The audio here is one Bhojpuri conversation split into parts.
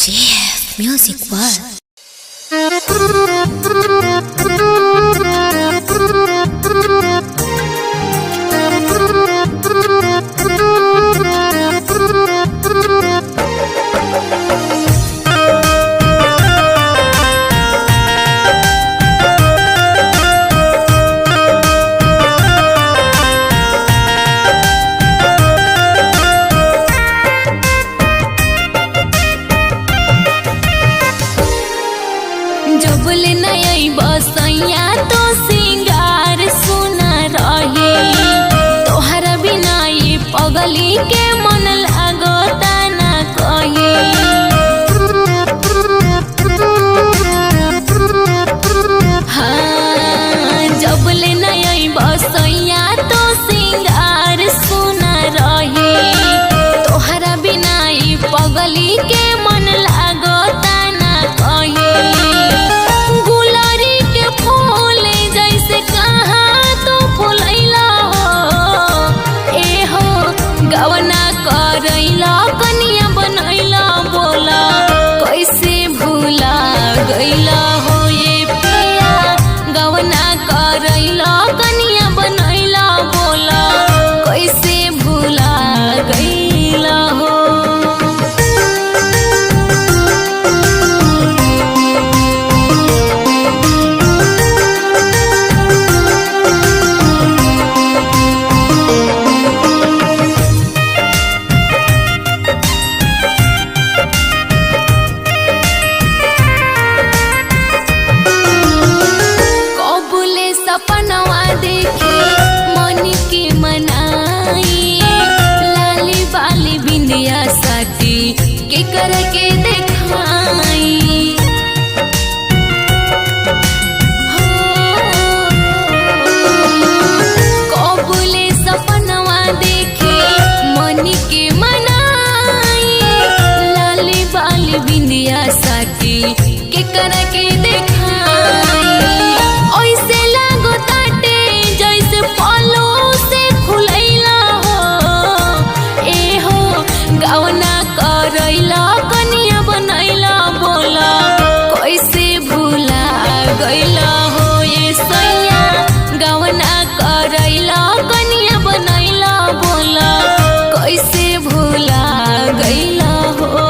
JF Music World. बोले नई बसैया तो सिंगार सुना रही तोहरा बिना ये पगली के मन लागता ना कही। हाँ जब बोले नई बसैया तो सिंगार सुना रही तोहरा बिना ये पगली के मन लागता ना कही। गवना करैला कनिया बनैला बोला कैसे भूला गैला हो ये पिया। गवना करैला कनिया बनैला बोला कैसे भूला गैला हो। सपनवा देखे मन के मनाई लाली बाली बिंदिया साथी के करके देखाई। कबूले सपनवा देखे मन के मनाई लाली बाली बिंदिया साथी के करके देखाई। ऐसे गवना करैला कनिया बनैला बोला कैसे भूला गैला हो ये सैया। गवना करैला कनिया बनैला बोला कैसे भूला गैला हो।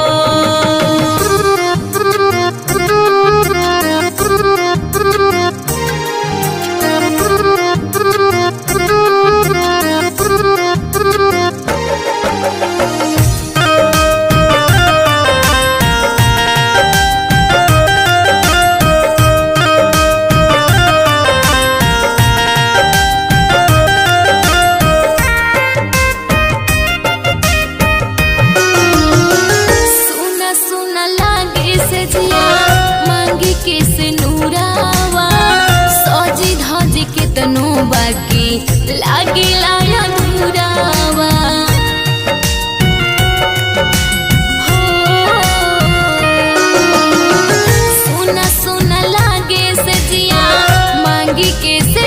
मांगी के से नूरावा सजी धजी के तनो बाकी लागे लाया नूरावा। सुना सुना लागे सजिया मांगी के से